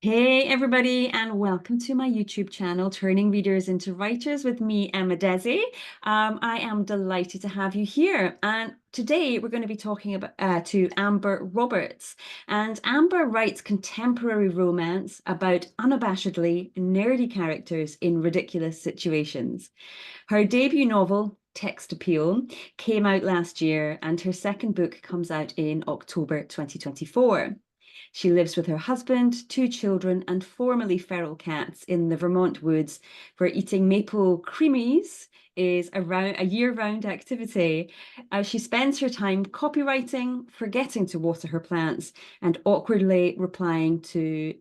Hey everybody, and welcome to my YouTube channel, Turning Readers into Writers with me, Emma Dhesi. I am delighted to have you here. And today we're going to be talking about to Amber Roberts. And Amber writes contemporary romance about unabashedly nerdy characters in ridiculous situations. Her debut novel, Text Appeal, came out last year, and her second book comes out in October 2024. She lives with her husband, two children, and formerly feral cats in the Vermont woods, where eating maple creamies is a year-round activity. She spends her time copywriting, forgetting to water her plants, and awkwardly replying to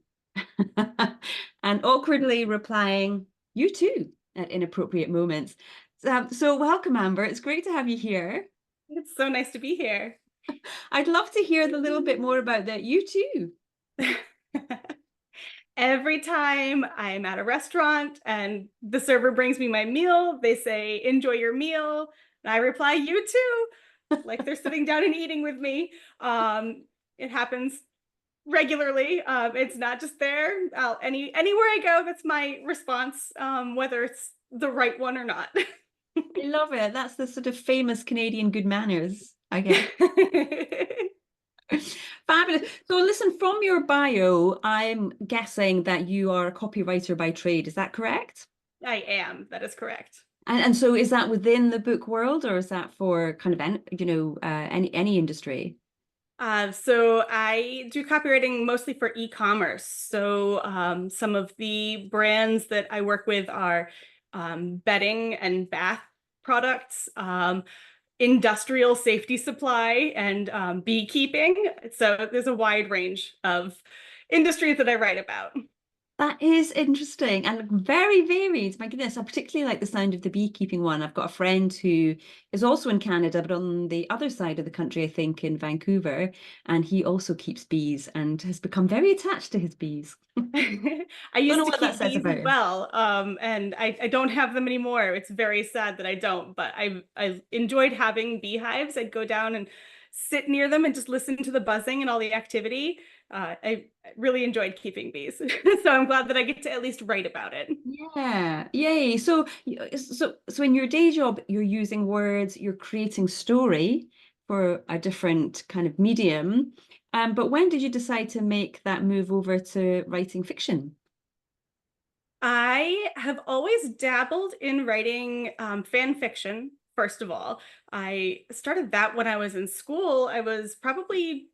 and awkwardly replying, "You too," at inappropriate moments. So welcome, Amber. It's great to have you here. It's so nice to be here. I'd love to hear a little bit more about that. You too. Every time I'm at a restaurant and the server brings me my meal, they say, "Enjoy your meal." And I reply, "You too," like they're sitting down and eating with me. It happens regularly. It's not just there. Anywhere I go, that's my response, whether it's the right one or not. I love it. That's the sort of famous Canadian good manners, I guess. Fabulous. So listen, from your bio, I'm guessing that you are a copywriter by trade. Is that correct? I am. That is correct. And so is that within the book world, or is that for kind of any industry? So I do copywriting mostly for e-commerce. So some of the brands that I work with are bedding and bath products, industrial safety supply, and beekeeping. So there's a wide range of industries that I write about. That is interesting and very varied. My goodness, I particularly like the sound of the beekeeping one. I've got a friend who is also in Canada, but on the other side of the country, I think in Vancouver, and he also keeps bees and has become very attached to his bees. I Don't know used to what that keep says bees about as him. well, and I don't have them anymore. It's very sad that I don't, but I enjoyed having beehives. I'd go down and sit near them and just listen to the buzzing and all the activity. I really enjoyed keeping bees, so I'm glad that I get to at least write about it. Yeah, yay. So in your day job, you're using words, you're creating story for a different kind of medium. But when did you decide to make that move over to writing fiction? I have always dabbled in writing fan fiction, first of all. I started that when I was in school. I was probably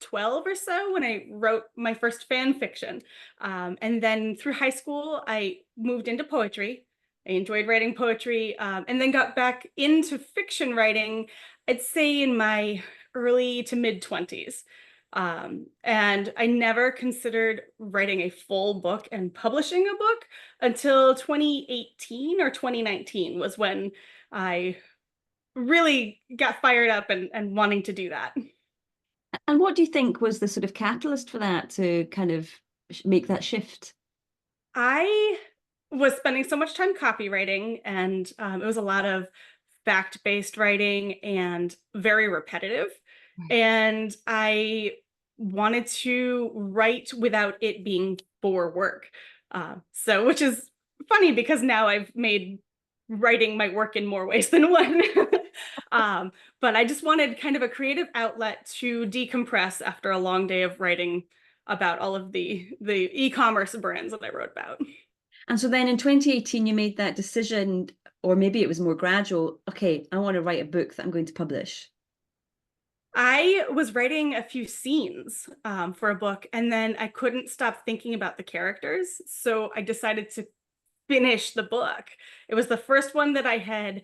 12 or so when I wrote my first fan fiction. And then through high school, I moved into poetry. I enjoyed writing poetry, and then got back into fiction writing, I'd say in my early to mid 20s. And I never considered writing a full book and publishing a book until 2018 or 2019 was when I really got fired up and wanting to do that. And what do you think was the sort of catalyst for that to kind of make that shift? I was spending so much time copywriting, and it was a lot of fact-based writing and very repetitive. Right. And I wanted to write without it being for work. So, which is funny because now I've made writing my work in more ways than one. But I just wanted kind of a creative outlet to decompress after a long day of writing about all of the e-commerce brands that I wrote about. And so then in 2018, you made that decision, or maybe it was more gradual. Okay, I want to write a book that I'm going to publish. I was writing a few scenes for a book, and then I couldn't stop thinking about the characters. So I decided to finish the book. It was the first one that I had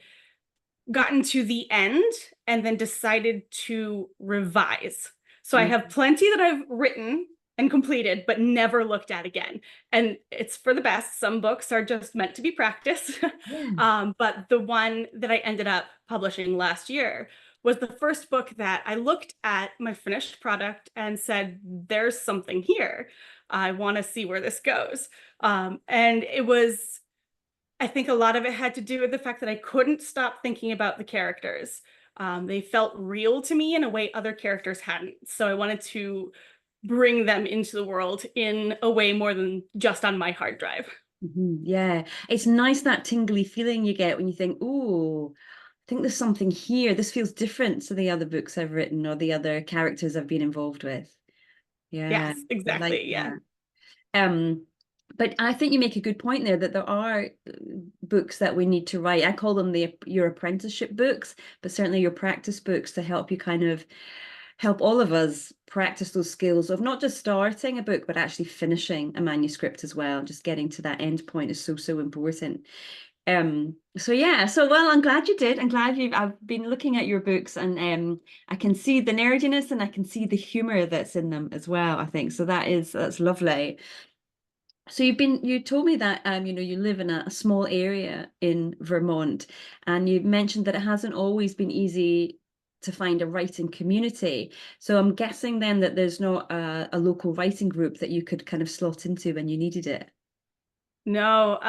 gotten to the end and then decided to revise. So I Mm. have plenty that I've written and completed, but never looked at again. And it's for the best. Some books are just meant to be practice. Yeah. But the one that I ended up publishing last year was the first book that I looked at my finished product and said, there's something here. I want to see where this goes. And it was, I think a lot of it had to do with the fact that I couldn't stop thinking about the characters. They felt real to me in a way other characters hadn't. So I wanted to bring them into the world in a way more than just on my hard drive. Yeah, it's nice that tingly feeling you get when you think, oh, I think there's something here. This feels different to the other books I've written or the other characters I've been involved with. Yeah, Yes, I like exactly. Yeah. that. Um, but I think you make a good point there that there are books that we need to write. I call them your apprenticeship books, but certainly your practice books to help you kind of help all of us practice those skills of not just starting a book, but actually finishing a manuscript as well. Just getting to that end point is so, so important. So yeah, so well, I'm glad you did. I'm glad I've been looking at your books and I can see the nerdiness and I can see the humor that's in them as well, I think. So that's lovely. So you told me that you live in a small area in Vermont, and you mentioned that it hasn't always been easy to find a writing community. So I'm guessing then that there's not a local writing group that you could kind of slot into when you needed it. No,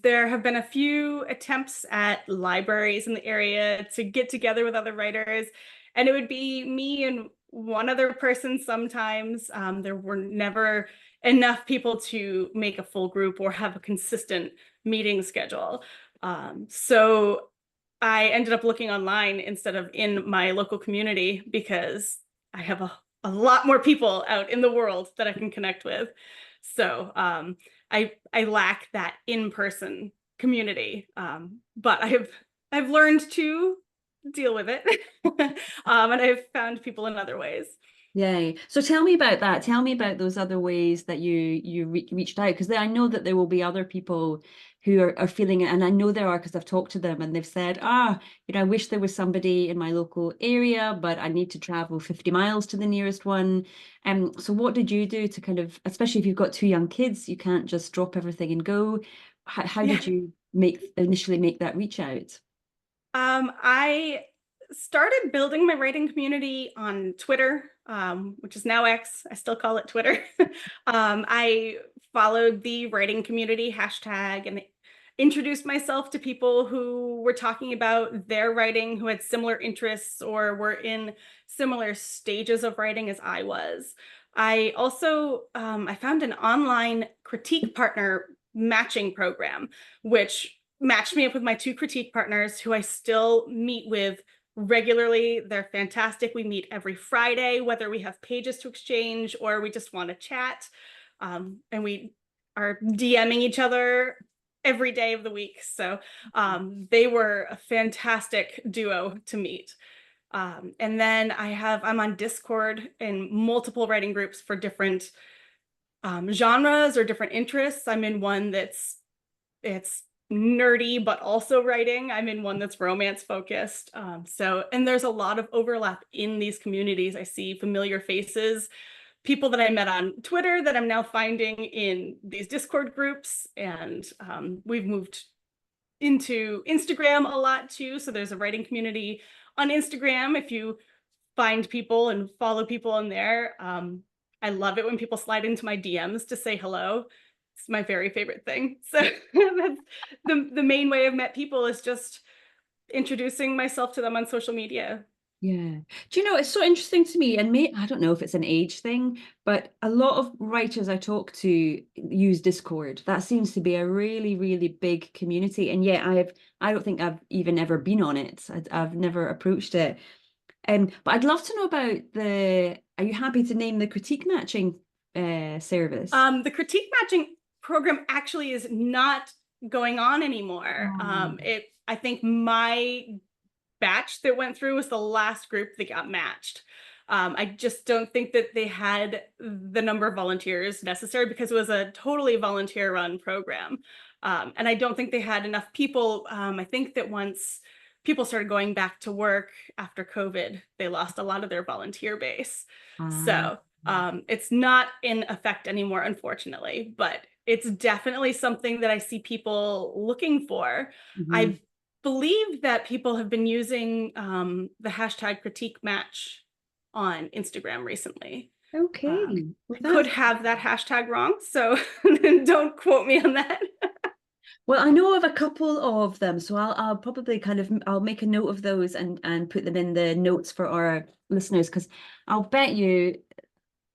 there have been a few attempts at libraries in the area to get together with other writers, and it would be me and one other person sometimes. There were never enough people to make a full group or have a consistent meeting schedule. So I ended up looking online instead of in my local community because I have a lot more people out in the world that I can connect with. So I lack that in-person community, but I've learned to deal with it, and I've found people in other ways. Yay. So tell me about that. Tell me about those other ways that you reached out because I know that there will be other people who are feeling it, and I know there are because I've talked to them and they've said, I wish there was somebody in my local area, but I need to travel 50 miles to the nearest one. So what did you do to kind of, especially if you've got two young kids, you can't just drop everything and go. How Yeah. did you initially make that reach out? I started building my writing community on Twitter, which is now X. I still call it Twitter. I followed the writing community hashtag and introduced myself to people who were talking about their writing, who had similar interests or were in similar stages of writing as I was. I also I found an online critique partner matching program, which matched me up with my two critique partners who I still meet with regularly. They're fantastic. We meet every Friday, whether we have pages to exchange or we just want to chat. And we are DMing each other every day of the week. So they were a fantastic duo to meet. And then I'm on Discord in multiple writing groups for different genres or different interests. I'm in one it's nerdy, but also writing. I'm in one that's romance focused. And there's a lot of overlap in these communities. I see familiar faces, people that I met on Twitter that I'm now finding in these Discord groups. And we've moved into Instagram a lot too. So there's a writing community on Instagram. If you find people and follow people in there, I love it when people slide into my DMs to say hello. It's my very favorite thing. So that's the main way I've met people is just introducing myself to them on social media. Yeah. Do you know, it's so interesting to me, and I don't know if it's an age thing, but a lot of writers I talk to use Discord. That seems to be a really, really big community. And yet I don't think I've even ever been on it. I've never approached it. But I'd love to know about are you happy to name the critique matching service? The critique matching program actually is not going on anymore. I think my batch that went through was the last group that got matched. I just don't think that they had the number of volunteers necessary because it was a totally volunteer run program. And I don't think they had enough people. I think that once people started going back to work after COVID, they lost a lot of their volunteer base. Ah. So it's not in effect anymore, unfortunately, but it's definitely something that I see people looking for. Mhm. I believe that people have been using the hashtag critique match on Instagram recently. Okay. Well, I could that's have that hashtag wrong, so don't quote me on that. well, I know of a couple of them, so I'll probably kind of I'll make a note of those and put them in the notes for our listeners because I'll bet you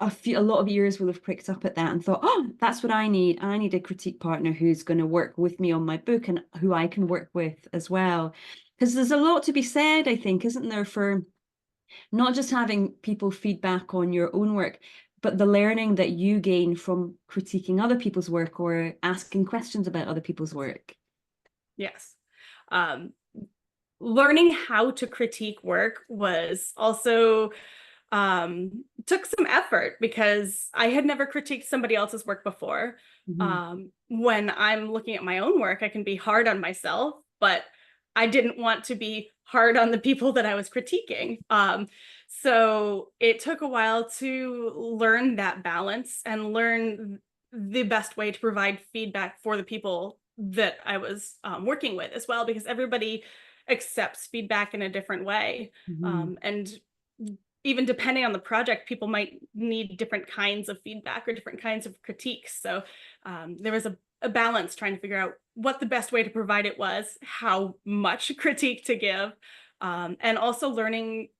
a lot of ears will have pricked up at that and thought, oh, that's what I need. I need a critique partner who's going to work with me on my book and who I can work with as well. Because there's a lot to be said, I think, isn't there, for not just having people feedback on your own work, but the learning that you gain from critiquing other people's work or asking questions about other people's work. Yes. Um, Learning how to critique work was also took some effort because I had never critiqued somebody else's work before. Mhm. When I'm looking at my own work, I can be hard on myself, but I didn't want to be hard on the people that I was critiquing. So it took a while to learn that balance and learn the best way to provide feedback for the people that I was working with as well, because everybody accepts feedback in a different way. Mhm. And even depending on the project, people might need different kinds of feedback or different kinds of critiques. So there was a balance trying to figure out what the best way to provide it was, how much critique to give, and also learning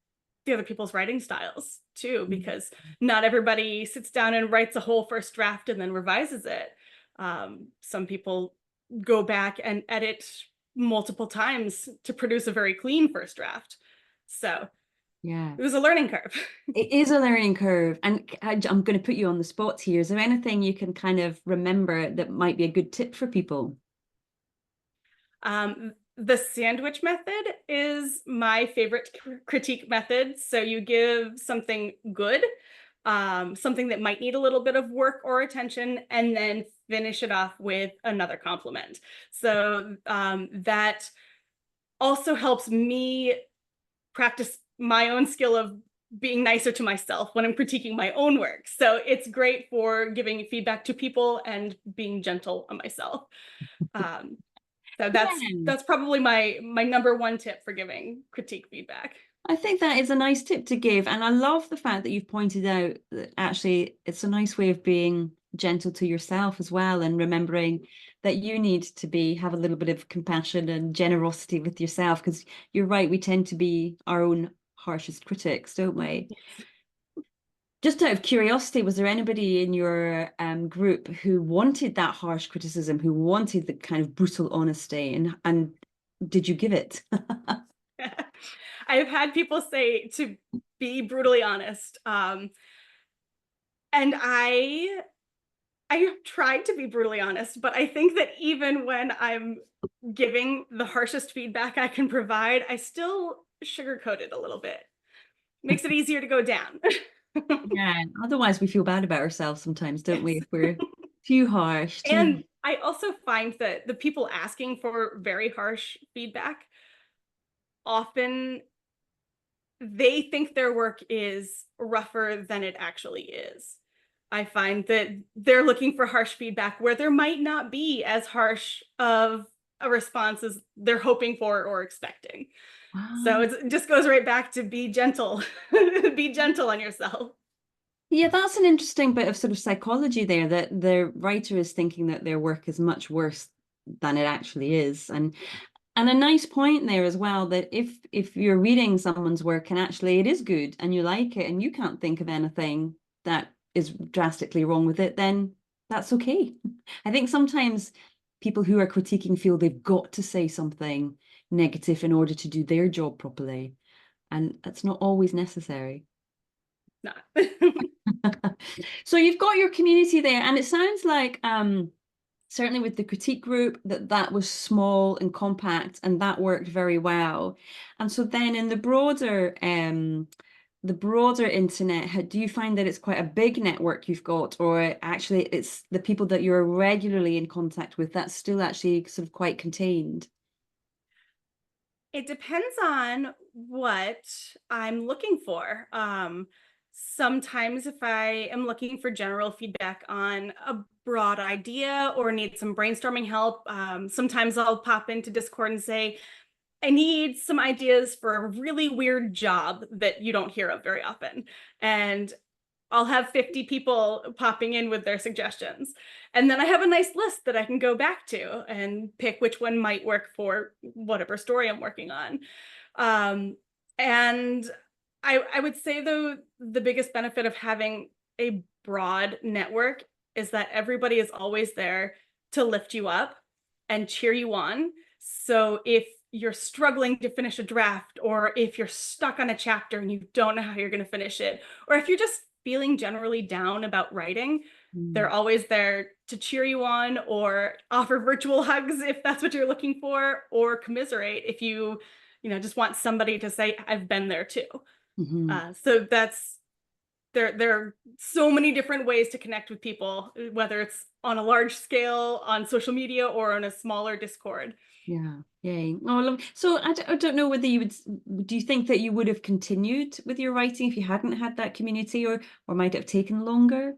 the other people's writing styles too, because not everybody sits down and writes a whole first draft and then revises it. Some people go back and edit multiple times to produce a very clean first draft. So Yeah. it was a learning curve. It is a learning curve. And I'm going to put you on the spot here. Is there anything you can kind of remember that might be a good tip for people? The sandwich method is my favorite critique method. So you give something good, something that might need a little bit of work or attention, and then finish it off with another compliment. So that also helps me practice my own skill of being nicer to myself when I'm critiquing my own work. So it's great for giving feedback to people and being gentle on myself. Um, so Yeah. that's probably my number one tip for giving critique feedback. I think that is a nice tip to give. And I love the fact that you've pointed out that actually it's a nice way of being gentle to yourself as well and remembering that you need to have a little bit of compassion and generosity with yourself because you're right, we tend to be our own harshest critics, don't we? Just out of curiosity, was there anybody in your group who wanted that harsh criticism, who wanted the kind of brutal honesty, and did you give it? I've had people say to be brutally honest, and I have tried to be brutally honest, but I think that even when I'm giving the harshest feedback I can provide, I still sugarcoat it a little bit. Makes it easier to go down. Yeah, otherwise we feel bad about ourselves sometimes, don't we? Yes. If we're too harsh, too. And I also find that the people asking for very harsh feedback often they think their work is rougher than it actually is. I find that they're looking for harsh feedback where there might not be as harsh of a response as they're hoping for or expecting. So Wow. it just goes right back to be gentle. Be gentle on yourself. Yeah, that's an interesting bit of sort of psychology there, that the writer is thinking that their work is much worse than it actually is. And a nice point there as well, that if you're reading someone's work and actually it is good and you like it and you can't think of anything that is drastically wrong with it, then that's okay. I think sometimes people who are critiquing feel they've got to say something negative in order to do their job properly, and that's not always necessary. Not. So you've got your community there, and it sounds like certainly with the critique group that was small and compact and that worked very well. And so then in the broader internet, do you find that it's quite a big network you've got, or actually it's the people that you're regularly in contact with that's still actually sort of quite contained? It depends on what I'm looking for. Sometimes if I am looking for general feedback on a broad idea or need some brainstorming help, sometimes I'll pop into Discord and say, I need some ideas for a really weird job that you don't hear of very often. And I'll have 50 people popping in with their suggestions. And then I have a nice list that I can go back to and pick which one might work for whatever story I'm working on. And I would say, though, the biggest benefit of having a broad network is that everybody is always there to lift you up and cheer you on. So if you're struggling to finish a draft, or if you're stuck on a chapter and you don't know how you're going to finish it, or if you're just feeling generally down about writing, they're Mm. always there to cheer you on or offer virtual hugs if that's what you're looking for, or commiserate if just want somebody to say, I've been there too. Mhm. So that's there are so many different ways to connect with people, whether it's on a large scale on social media or on a smaller Discord. Yeah. Yay. Oh, so I don't know whether you do you think that you would have continued with your writing if you hadn't had that community, or might it have taken longer?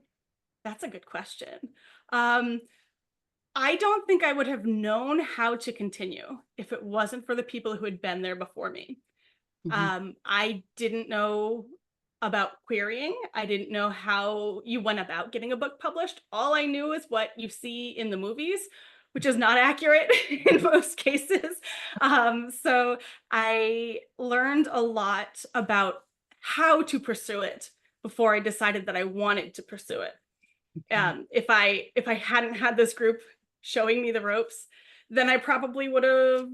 That's a good question. Um, I don't think I would have known how to continue if it wasn't for the people who had been there before me. Mhm. I didn't know about querying. I didn't know how you went about getting a book published. All I knew is what you see in the movies, which is not accurate in most cases. So I learned a lot about how to pursue it before I decided that I wanted to pursue it. Okay. If I hadn't had this group showing me the ropes, then I probably would have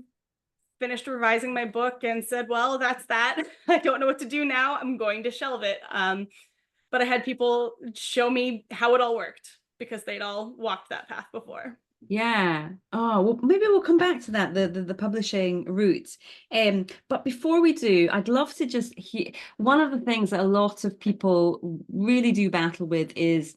finished revising my book and said, well, that's that. I don't know what to do now. I'm going to shelve it. But I had people show me how it all worked because they'd all walked that path before. Yeah. Oh, well, maybe we'll come back to that, the publishing route. But before we do, I'd love to just hear one of the things that a lot of people really do battle with is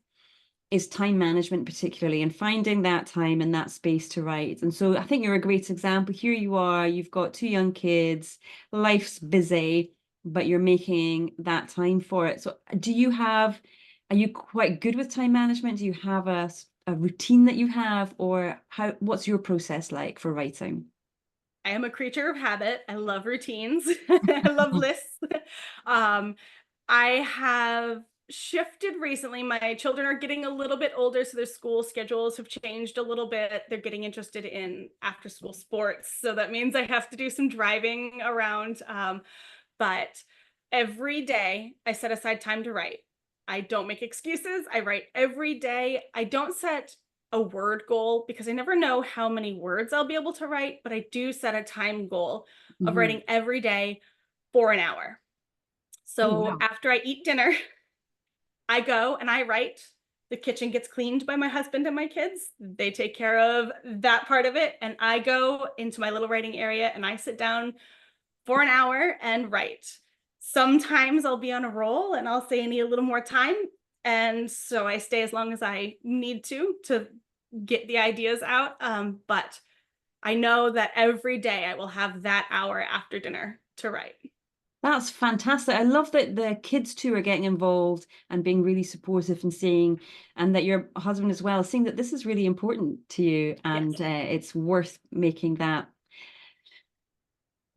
time management, particularly, and finding that time and that space to write. And so I think you're a great example. Here you are, you've got two young kids, life's busy, but you're making that time for it. So are you quite good with time management? Do you have a routine that you have, or what's your process like for writing? I am a creature of habit. I love routines. I love lists. um, I have shifted recently. My children are getting a little bit older, so their school schedules have changed a little bit. They're getting interested in after school sports. So that means I have to do some driving around. But every day I set aside time to write. I don't make excuses. I write every day. I don't set a word goal because I never know how many words I'll be able to write, but I do set a time goal of Mhm. writing every day for an hour. Oh, So wow. after I eat dinner, I go and I write. The kitchen gets cleaned by my husband and my kids. They take care of that part of it. And I go into my little writing area and I sit down for an hour and write. Sometimes I'll be on a roll and I'll say I need a little more time. And so I stay as long as I need to get the ideas out. But I know that every day I will have that hour after dinner to write. That's fantastic. I love that the kids too are getting involved and being really supportive and seeing, and that your husband as well, seeing that this is really important to you and Yes. it's worth making that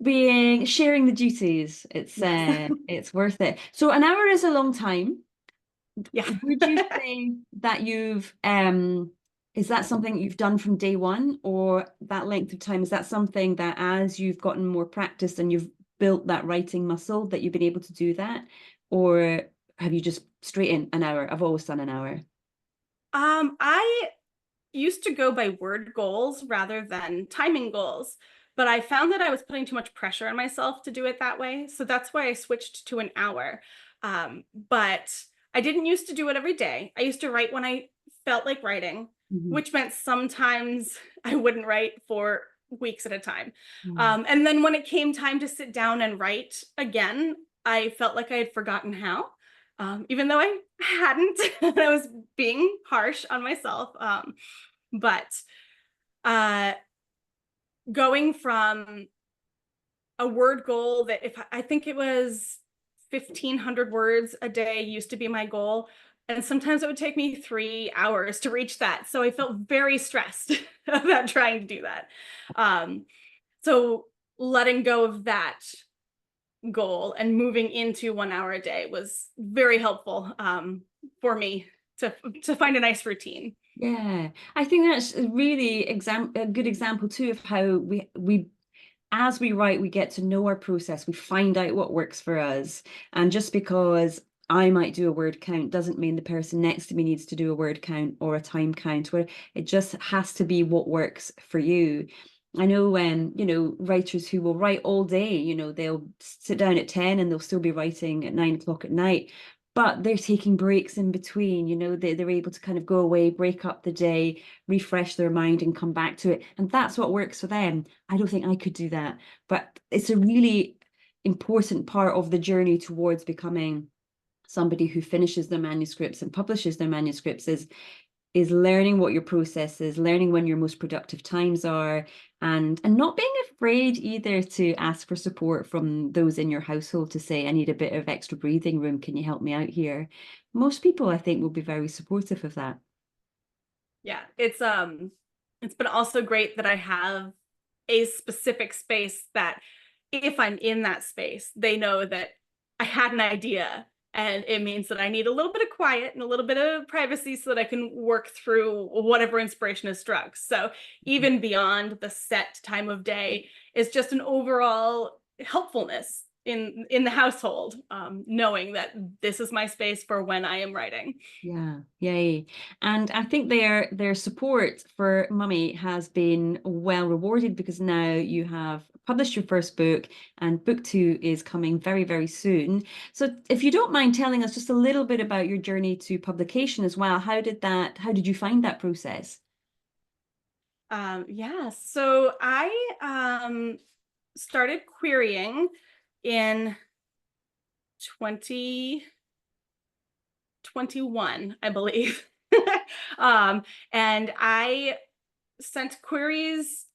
being sharing the duties. Yes. It's worth it. So an hour is a long time. Yeah. Would you say that you've is that something you've done from day one, or that length of time, is that something that as you've gotten more practice and you've built that writing muscle that you've been able to do that? Or have you just straight in an hour? I've always done an hour. I used to go by word goals rather than timing goals, but I found that I was putting too much pressure on myself to do it that way. So that's why I switched to an hour. But I didn't used to do it every day. I used to write when I felt like writing, Mhm. which meant sometimes I wouldn't write for weeks at a time. Mm. And then when it came time to sit down and write again, I felt like I had forgotten how. Even though I hadn't, I was being harsh on myself. But uh, going from a word goal that if I think it was 1,500 words a day used to be my goal. And sometimes it would take me 3 hours to reach that. So I felt very stressed about trying to do that. So letting go of that goal and moving into 1 hour a day was very helpful for me to find a nice routine. Yeah, I think that's a good example too of how we as we write, we get to know our process, we find out what works for us. And just because I might do a word count doesn't mean the person next to me needs to do a word count or a time count, where it just has to be what works for you. I know when, writers who will write all day, they'll sit down at 10 and they'll still be writing at 9 o'clock at night, but they're taking breaks in between, they're able to kind of go away, break up the day, refresh their mind and come back to it. And that's what works for them. I don't think I could do that, but it's a really important part of the journey towards becoming somebody who finishes their manuscripts and publishes their manuscripts is learning what your process is, learning when your most productive times are, and not being afraid either to ask for support from those in your household to say, I need a bit of extra breathing room. Can you help me out here? Most people, I think, will be very supportive of that. Yeah, it's been also great that I have a specific space that if I'm in that space, they know that I had an idea, and it means that I need a little bit of quiet and a little bit of privacy so that I can work through whatever inspiration has struck. So even beyond the set time of day is just an overall helpfulness in the household, knowing that this is my space for when I am writing. Yeah, yay. And I think their support for Mummy has been well rewarded, because now you have published your first book and book two is coming very, very soon. So if you don't mind telling us just a little bit about your journey to publication as well, how did you find that process? Yeah, so I started querying in 2021, I believe. um, and I sent queries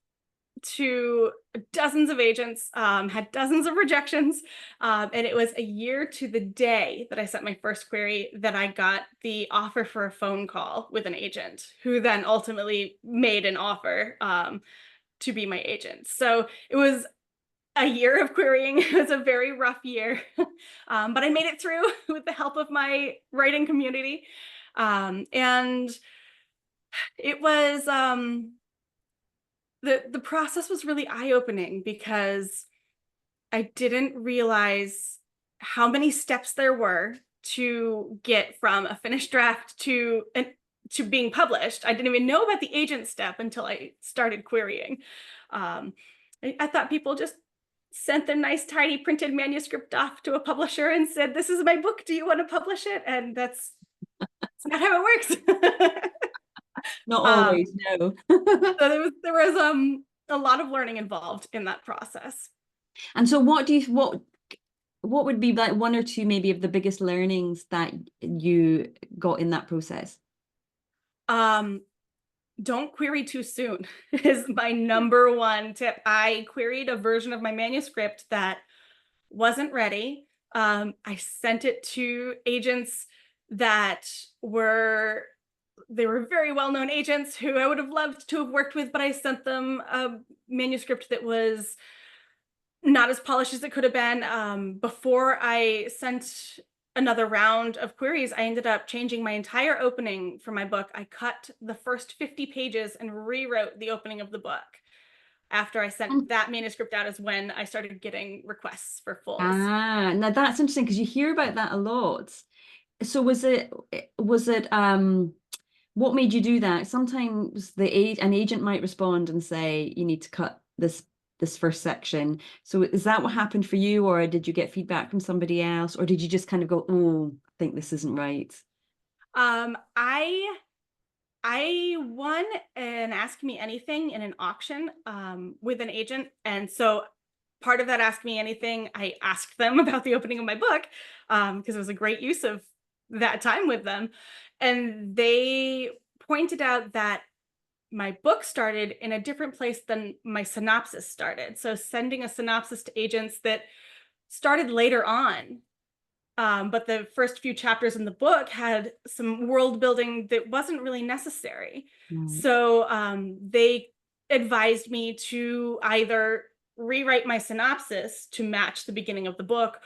to dozens of agents, had dozens of rejections. And it was a year to the day that I sent my first query that I got the offer for a phone call with an agent, who then ultimately made an offer to be my agent. So it was a year of querying. It was a very rough year, but I made it through with the help of my writing community. And it was the process was really eye-opening, because I didn't realize how many steps there were to get from a finished draft to being published. I didn't even know about the agent step until I started querying. Um, I thought people just sent their nice, tidy printed manuscript off to a publisher and said, "This is my book. Do you want to publish it?" And that's not how it works. Not um, always, no. so there was a lot of learning involved in that process. And so what would be like one or two maybe of the biggest learnings that you got in that process? Um, don't query too soon is my number one tip. I queried a version of my manuscript that wasn't ready. I sent it to agents that were they were very well-known agents who I would have loved to have worked with, but I sent them a manuscript that was not as polished as it could have been. Before I sent another round of queries, I ended up changing my entire opening for my book. I cut the first 50 pages and rewrote the opening of the book. After I sent that manuscript out is when I started getting requests for fulls. Now that's interesting, because you hear about that a lot. So was it what made you do that? Sometimes an agent might respond and say you need to cut this first section. So is that what happened for you, or did you get feedback from somebody else, or did you just kind of go, oh, I think this isn't right? Um, I I won an Ask Me Anything in an auction with an agent. And so part of that Ask Me Anything, I asked them about the opening of my book, because it was a great use of that time with them. And they pointed out that my book started in a different place than my synopsis started. So sending a synopsis to agents that started later on, but the first few chapters in the book had some world building that wasn't really necessary. Right. So they advised me to either rewrite my synopsis to match the beginning of the book,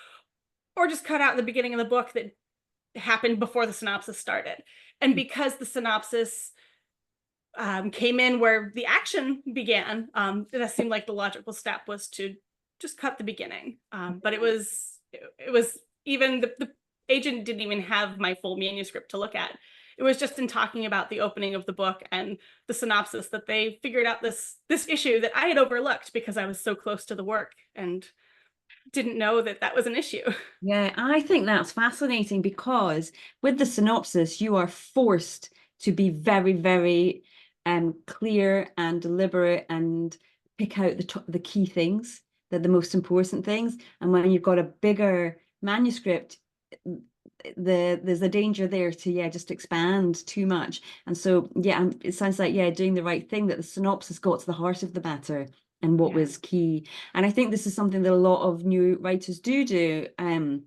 or just cut out the beginning of the book that happened before the synopsis started. And because the synopsis came in where the action began, that seemed like the logical step was to just cut the beginning. But it was even agent didn't even have my full manuscript to look at. It was just in talking about the opening of the book and the synopsis that they figured out this issue that I had overlooked because I was so close to the work and didn't know that that was an issue. Yeah, I think that's fascinating because with the synopsis, you are forced to be very, very clear and deliberate and pick out the key things, the most important things. And when you've got a bigger manuscript, there's a danger there to just expand too much. And so it sounds like doing the right thing, that the synopsis got to the heart of the matter and what Yeah. was key. And I think this is something that a lot of new writers do. And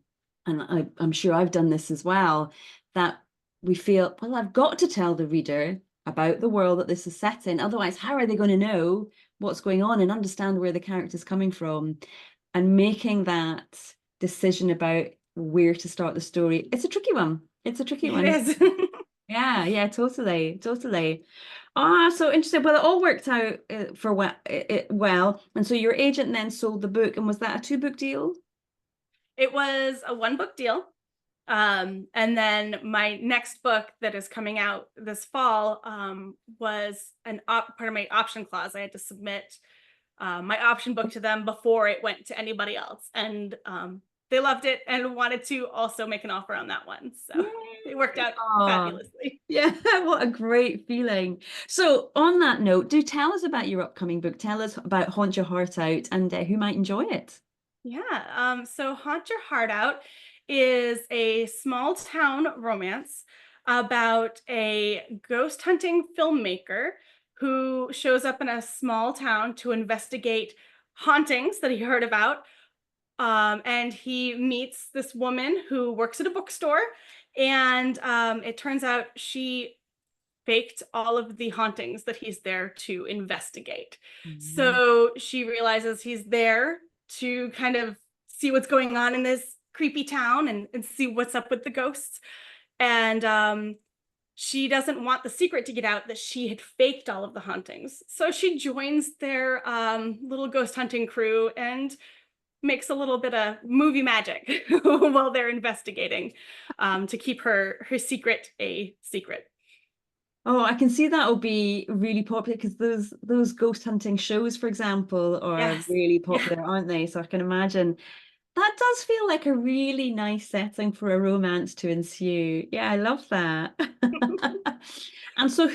I'm sure I've done this as well, that we feel, well, I've got to tell the reader about the world that this is set in. Otherwise, how are they going to know what's going on and understand where the character's coming from? And making that decision about where to start the story, it's a tricky one. It's a tricky It one. is. Yeah, yeah, totally, totally. Ah, so interesting. Well, it all worked out for well. And so your agent then sold the book, and was that a two-book deal? It was a one book deal. And then my next book that is coming out this fall was part of my option clause. I had to submit my option book to them before it went to anybody else. And they loved it and wanted to also make an offer on that one. So it worked Yay! out Oh, fabulously. yeah, what a great feeling. So, on that note, do tell us about your upcoming book. Tell us about Haunt Your Heart Out and who might enjoy it. Yeah. So Haunt Your Heart Out is a small town romance about a ghost hunting filmmaker who shows up in a small town to investigate hauntings that he heard about. And he meets this woman who works at a bookstore. And it turns out she faked all of the hauntings that he's there to investigate. Mhm. So she realizes he's there to kind of see what's going on in this creepy town and see what's up with the ghosts. And she doesn't want the secret to get out that she had faked all of the hauntings. So she joins their little ghost hunting crew and makes a little bit of movie magic while they're investigating to keep her secret a secret. Oh, I can see that will be really popular because those ghost hunting shows, for example, are Yes. really Yeah. popular, aren't they? So I can imagine that does feel like a really nice setting for a romance to ensue. Yeah, I love that. And so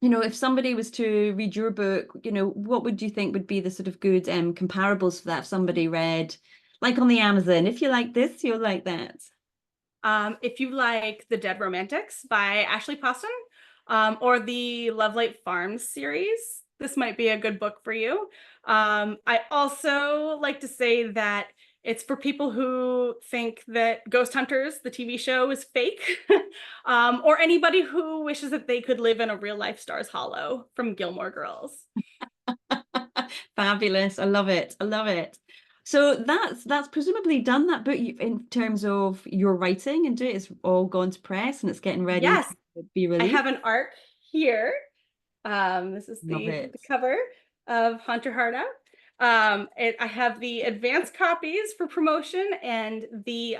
if somebody was to read your book, what would you think would be the sort of good comparables for that if somebody read, like on the Amazon, if you like this, you'll like that. If you like The Dead Romantics by Ashley Poston, or the Love Light Farms series, this might be a good book for you. I also like to say that it's for people who think that Ghost Hunters, the TV show, is fake, or anybody who wishes that they could live in a real life Stars Hollow from Gilmore Girls. Fabulous. I love it. I love it. So that's presumably done that book in terms of your writing and it's all gone to press and it's getting ready Yes, to be I released. have an arc here. This is Love the it. cover of Hunter Heart Out. I have the advanced copies for promotion, and the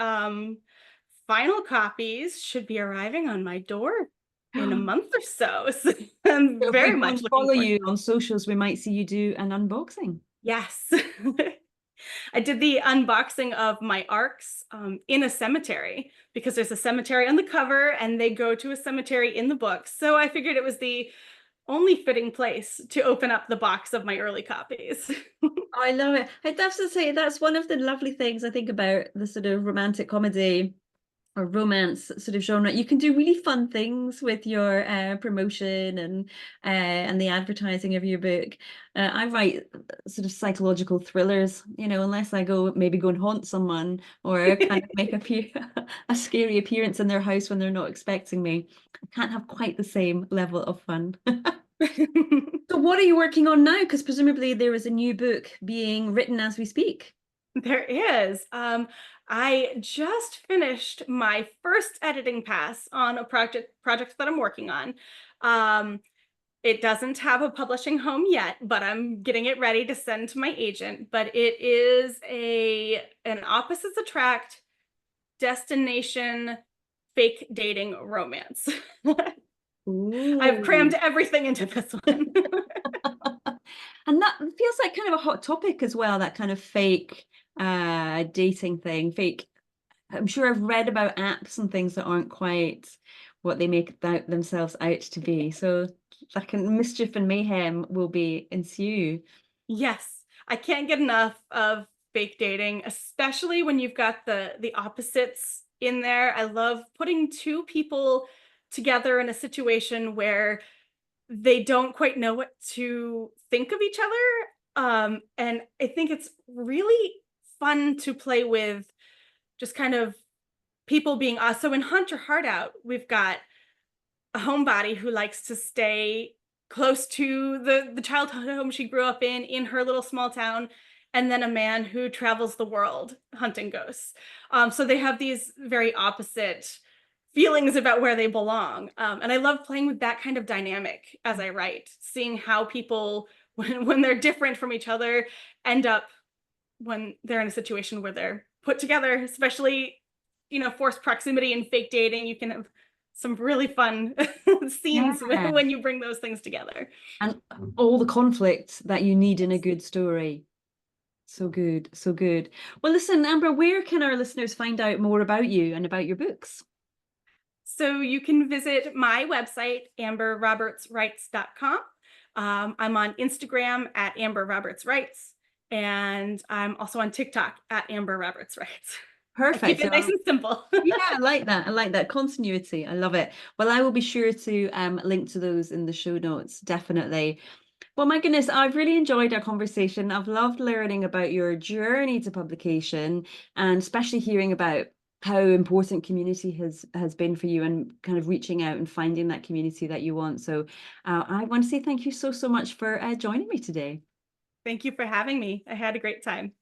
final copies should be arriving on my door in a month or so. So I'm So if we very go much and looking follow forward to you that. on socials, we might see you do an unboxing. Yes. I did the unboxing of my arcs in a cemetery because there's a cemetery on the cover and they go to a cemetery in the book. So I figured it was the only fitting place to open up the box of my early copies. I love it. I'd have to say that's one of the lovely things I think about the sort of romantic comedy or romance sort of genre. You can do really fun things with your promotion and the advertising of your book. I write sort of psychological thrillers, unless I maybe go and haunt someone or kind of make a scary appearance in their house when they're not expecting me. I can't have quite the same level of fun. So what are you working on now? Because presumably there is a new book being written as we speak. There is. I just finished my first editing pass on a project that I'm working on. Um, it doesn't have a publishing home yet, but I'm getting it ready to send to my agent. But it is an opposites attract destination fake dating romance. I've crammed Ooh. everything into this one. And that feels like kind of a hot topic as well, that kind of fake dating thing. Fake. I'm sure I've read about apps and things that aren't quite what they make themselves out to be. So that kind mischief and mayhem will be ensue. Yes, I can't get enough of fake dating, especially when you've got the opposites in there. I love putting two people together in a situation where they don't quite know what to think of each other. And I think it's really fun to play with just kind of people being us. So in Hunt Your Heart Out, we've got a homebody who likes to stay close to the childhood home she grew up in her little small town, and then a man who travels the world hunting ghosts. So they have these very opposite feelings about where they belong. And I love playing with that kind of dynamic as I write, seeing how people, when they're different from each other, end up when they're in a situation where they're put together, especially, forced proximity and fake dating. You can have some really fun scenes Yeah. when you bring those things together. And all the conflict that you need in a good story. So good, so good. Well, listen, Amber, where can our listeners find out more about you and about your books? So you can visit my website, amberrobertswrites.com. I'm on Instagram at Amber Roberts Writes, and I'm also on TikTok at Amber Roberts Writes. I keep Perfect. it nice and simple. Yeah, I like that. I like that continuity. I love it. Well, I will be sure to link to those in the show notes, definitely. Well, my goodness, I've really enjoyed our conversation. I've loved learning about your journey to publication and especially hearing about how important community has been for you and kind of reaching out and finding that community that you want. So I want to say thank you so much for joining me today. Thank you for having me. I had a great time.